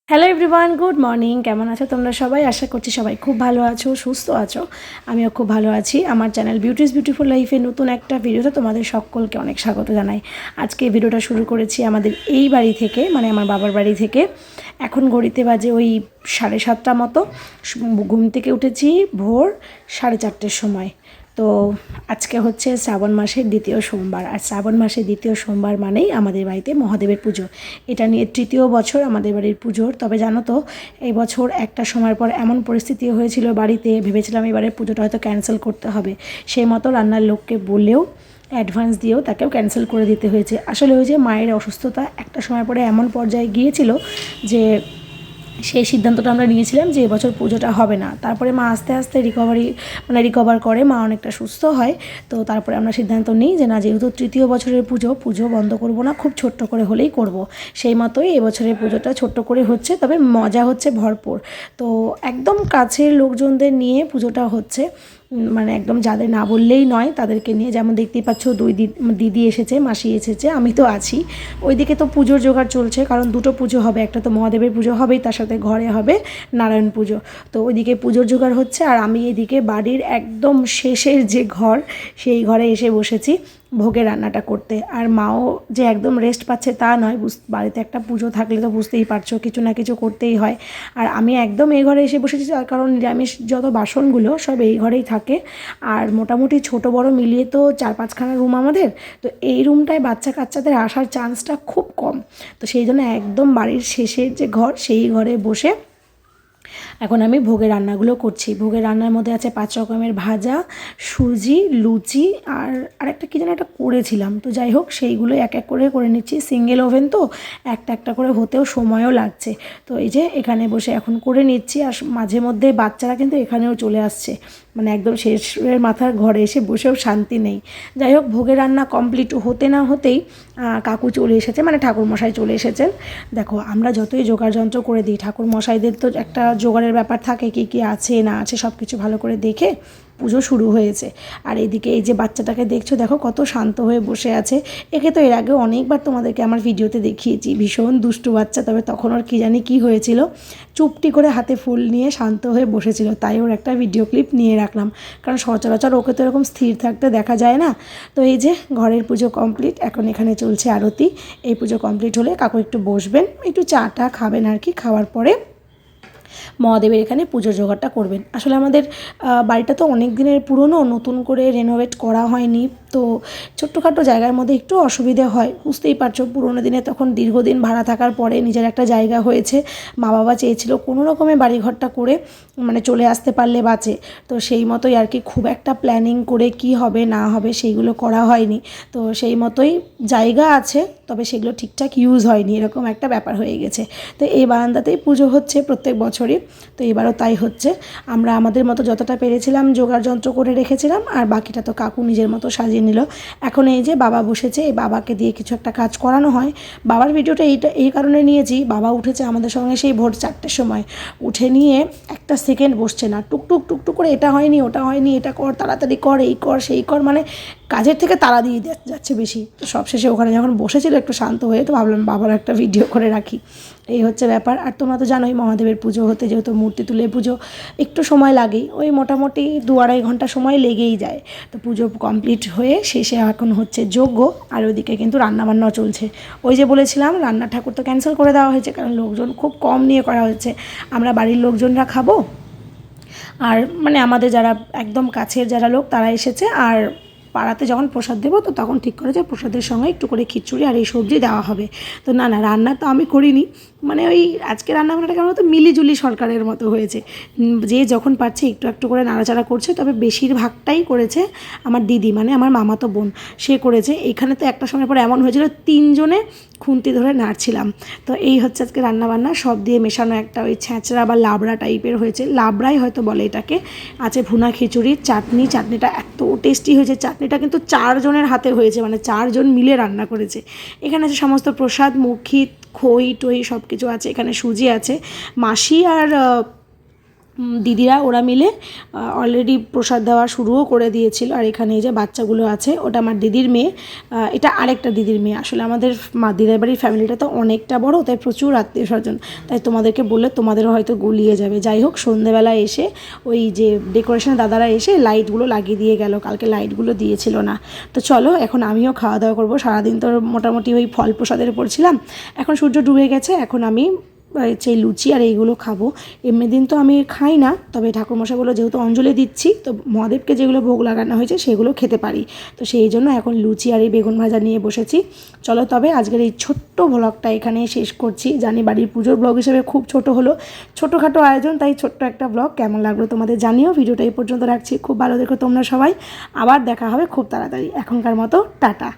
Hello everyone, good morning. কেমন আছো তোমরা সবাই? আশা করছি সবাই খুব ভালো আছো, সুস্থ আছো। আমিও খুব ভালো আছি। আমার চ্যানেল বিউটিস বিউটিফুল লাইফে নতুন একটা ভিডিওতে তোমাদের সকলকে অনেক স্বাগত জানাই। আজকে ভিডিওটা শুরু করেছি আমাদের এই বাড়ি থেকে, মানে আমার বাবার বাড়ি থেকে। এখন ঘড়িতে বাজে ওই 7:30 মতো। ঘুম থেকে উঠেছি ভোর 4:30 সময়। তো আজকে হচ্ছে শ্রাবণ মাসের দ্বিতীয় সোমবার, আর শ্রাবণ মাসের দ্বিতীয় সোমবার মানেই আমাদের বাড়িতে মহাদেবের পুজো। এটা নিয়ে তৃতীয় বছর আমাদের বাড়ির পুজোর। তবে জানো তো, এই বছর একটা সময়ের পর এমন পরিস্থিতি হয়েছিল বাড়িতে, ভেবেছিলাম এবারে পুজোটা হয়তো ক্যান্সেল করতে হবে। সেই মতো রান্নার লোককে বলেও, অ্যাডভান্স দিয়েও তাকেও ক্যান্সেল করে দিতে হয়েছে। আসলে ওই যে মায়ের অসুস্থতা একটা সময় পরে এমন পর্যায়ে গিয়েছিল যে সেই সিদ্ধান্তটা আমরা নিয়েছিলাম যে এবছর পুজোটা হবে না। তারপরে মা আস্তে আস্তে রিকভার করে, মা অনেকটা সুস্থ হয়। তো তারপরে আমরা সিদ্ধান্ত নিই যে না, যেহেতু তৃতীয় বছরের পুজো বন্ধ করব না, খুব ছোট্ট করে হলেই করব। সেই মতোই এবছরের পুজোটা ছোট্ট করে হচ্ছে, তবে মজা হচ্ছে ভরপুর। তো একদম কাছের লোকজনদের নিয়ে পুজোটা হচ্ছে, মানে একদম যাদের না বললেই নয় তাদেরকে নিয়ে। যেমন দেখতেই পাচ্ছ, দুই দিদি এসেছে, মাসি এসেছে, আমি তো আছি। ওইদিকে তো পুজোর জোগাড় চলছে, কারণ দুটো পুজো হবে, একটা তো মহাদেবের পুজো হবেই, তার সাথে ঘরে হবে নারায়ণ পুজো। তো ওইদিকে পুজোর জোগাড় হচ্ছে, আর আমি এদিকে বাড়ির একদম শেষের যে ঘর, সেই ঘরে এসে বসেছি ভোগের রান্নাটা করতে। আর মাও যে একদম রেস্ট পাচ্ছে তা নয়, বাড়িতে একটা পুজো থাকলে তো বুঝতেই পারছো কিছু না কিছু করতেই হয়। আর আমি একদম এই ঘরে এসে বসেছি, তার কারণ নিরামিষ যত বাসনগুলো সব এই ঘরেই থাকে। আর মোটামুটি ছোট বড় মিলিয়ে তো 4-5খানা রুম আমাদের। তো এই রুমটায় বাচ্চা কাচ্চাদের আসার চান্সটা খুব কম। তো সেই জন্য একদম বাড়ির শেষের যে ঘর, সেই ঘরে বসে এখন আমি ভোগের রান্নাগুলো করছি। ভোগের রান্নার মধ্যে আছে 5 রকমের ভাজা, সুজি, লুচি, আর আরেকটা কী যেন একটা করেছিলাম। তো যাই হোক, সেইগুলো এক এক করে নিচ্ছি। সিঙ্গেল ওভেন তো, একটা একটা করে হতেও সময়ও লাগছে। তো এই যে এখানে বসে এখন করে নিচ্ছি। আর মাঝে মধ্যে বাচ্চারা কিন্তু এখানেও চলে আসছে, মানে একদম শেষের মাথার ঘরে এসে বসেও শান্তি নেই। যাই হোক, ভোগের রান্না কমপ্লিট হতে না হতেই কাকু চলে এসেছে, মানে ঠাকুরমশাই চলে এসেছেন। দেখো, আমরা যতই জোগাড় যন্ত্র করে দিই, ঠাকুরমশাইদের তো একটা জোগাড়ের ব্যাপার থাকে, কী কী আছে না আছে সব কিছু ভালো করে দেখে পুজো শুরু হয়েছে। আর এইদিকে এই যে বাচ্চাটাকে দেখছো, দেখো কত শান্ত হয়ে বসে আছে। একে তো এর আগে অনেকবার তোমাদেরকে আমার ভিডিওতে দেখিয়েছি, ভীষণ দুষ্টু বাচ্চা। তবে তখন ওর কী জানি কী হয়েছিল, চুপটি করে হাতে ফুল নিয়ে শান্ত হয়ে বসেছিল, তাই ওর একটা ভিডিও ক্লিপ নিয়ে রাখলাম। কারণ সচরাচর ওকে তো এরকম স্থির থাকতে দেখা যায় না। তো এই যে ঘরের পুজো কমপ্লিট, এখন এখানে চলছে আরতি। এই পুজো কমপ্লিট হলে কাকু একটু বসবেন, একটু চা খাবেন আর কি। খাওয়ার পরে মহাদেবের এখানে পুজোর জোগাড়টা করবেন। আসলে আমাদের বাড়িটা তো অনেক দিনের পুরনো, নতুন করে রেনোভেট করা হয়নি। তো ছোট্টখাটো জায়গার মধ্যে একটু অসুবিধে হয়, বুঝতেই পারছো। পুরোনো দিনে তখন দীর্ঘদিন ভাড়া থাকার পরে নিজের একটা জায়গা হয়েছে। মা বাবা চেয়েছিল কোনো রকমে বাড়িঘরটা করে মানে চলে আসতে পারলে বাঁচে। তো সেই মতোই আর কি, খুব একটা প্ল্যানিং করে কি হবে না হবে সেইগুলো করা হয়নি। তো সেই মতোই জায়গা আছে, তবে সেগুলো ঠিকঠাক ইউজ হয়নি, এরকম একটা ব্যাপার হয়ে গেছে। তো এই বারান্দাতেই পুজো হচ্ছে প্রত্যেক বছরই। তো এবারও তাই হচ্ছে। আমরা আমাদের মতো যতটা পেরেছিলাম জোগাড় যন্ত্র করে রেখেছিলাম, আর বাকিটা তো কাকু নিজের মতো সাজিয়ে নিল। এখন এই যে বাবা বসেছে, এই বাবাকে দিয়ে কিছু একটা কাজ করানো হয়। বাবার ভিডিওটা এই কারণে নিয়েছি, বাবা উঠেছে আমাদের সঙ্গে সেই ভোর 4টের সময়। উঠে নিয়ে একটা সেকেন্ড বসছে না, টুকটুক টুকটুক করে এটা হয়নি ওটা হয়নি, এটা কর, তাড়াতাড়ি কর, এই কর সেই কর, মানে কাজের থেকে তাড়া দিয়ে যাচ্ছে বেশি। তো সবশেষে ওখানে যখন বসেছিল একটু শান্ত হয়ে, তো ভাবলাম বাবার একটা ভিডিও করে রাখি। এই হচ্ছে ব্যাপার। আর তোমরা তো জানোই মহাদেবের পুজো হতে, যেহেতু মূর্তি তুলে পুজো, একটু সময় লাগেই, ওই মোটামুটি 2-2.5 ঘন্টা সময় লেগেই যায়। তো পুজো কমপ্লিট হয়ে শেষে এখন হচ্ছে যজ্ঞ, আর ওইদিকে কিন্তু রান্নাবান্নাও চলছে। ওই যে বলেছিলাম, রান্না ঠাকুর তো ক্যান্সেল করে দেওয়া হয়েছে, কারণ লোকজন খুব কম নিয়ে করা হচ্ছে। আমরা বাড়ির লোকজনরা খাবো, আর মানে আমাদের যারা একদম কাছের যারা লোক তারা এসেছে। আর পাড়াতে যখন প্রসাদ দেবো, তো তখন ঠিক করে যে প্রসাদের সঙ্গে একটু করে খিচুড়ি আর এই সবজি দেওয়া হবে। তো না রান্না তো আমি করিনি, মানে ওই আজকে রান্নাবান্নাটা কেমন মতো মিলিজুলি সরকারের মতো হয়েছে। যে যখন পারছে একটু একটু করে নাড়াচাড়া করছে, তবে বেশিরভাগটাই করেছে আমার দিদি, মানে আমার মামাতো বোন, সে করেছে। এখানে তো একটা সময় পর এমন হয়েছিল 3 জনে খুন্তি ধরে নাড়ছিলাম। তো এই হচ্ছে আজকে রান্নাবান্না, সব দিয়ে মেশানো একটা ওই ছ্যাঁচড়া বা লাবড়া টাইপের হয়েছে, লাবড়াই হয়তো বলে এটাকে। আছে ভুনা খিচুড়ি, চাটনিটা এত টেস্টি হয়েছে। চাটনিটা কিন্তু 4 জনের হাতে হয়েছে, মানে 4 জন মিলে রান্না করেছে। এখানে আছে সমস্ত প্রসাদ, মুখি, খই টই সব কিছু আছে। এখানে সুজি আছে। মাসি আর দিদিরা ওরা মিলে অলরেডি প্রসাদ দেওয়া শুরুও করে দিয়েছিল। আর এখানে এই যে বাচ্চাগুলো আছে, ওটা আমার দিদির মেয়ে, এটা আরেকটা দিদির মেয়ে। আসলে আমাদের দিদার বাড়ির ফ্যামিলিটা তো অনেকটা বড়, তাই প্রচুর আত্মীয় স্বজন, তাই তোমাদেরকে বললে তোমাদেরও হয়তো গুলিয়ে যাবে। যাই হোক, সন্ধেবেলা এসে ওই যে ডেকোরেশনের দাদারা এসে লাইটগুলো লাগিয়ে দিয়ে গেল, কালকে লাইটগুলো দিয়েছিল না। তো চলো এখন আমিও খাওয়া দাওয়া করবো। সারাদিন তো মোটামুটি ওই ফল প্রসাদের উপর ছিলাম, এখন সূর্য ডুবে গেছে, এখন আমি সেই লুচি আর এইগুলো খাবো। এমনি দিন তো আমি খাই না, তবে ঠাকুরমশাইগুলো যেহেতু অঞ্জলি দিচ্ছি, তো মহাদেবকে যেগুলো ভোগ লাগানো হয়েছে সেগুলো খেতে পারি, তো সেই জন্য এখন লুচি আর এই বেগুন ভাজা নিয়ে বসেছি। চলো তবে আজকের এই ছোট্ট ব্লগটা এখানেই শেষ করছি। জানি বাড়ির পুজোর ব্লগ হিসেবে খুব ছোট হলো, ছোটোখাটো আয়োজন, তাই ছোট্ট একটা ব্লগ। কেমন লাগলো তোমাদের জানিও। ভিডিওটা এই পর্যন্ত রাখছি, খুব ভালো দেখো তোমরা সবাই, আবার দেখা হবে খুব তাড়াতাড়ি। এখনকার মতো টাটা।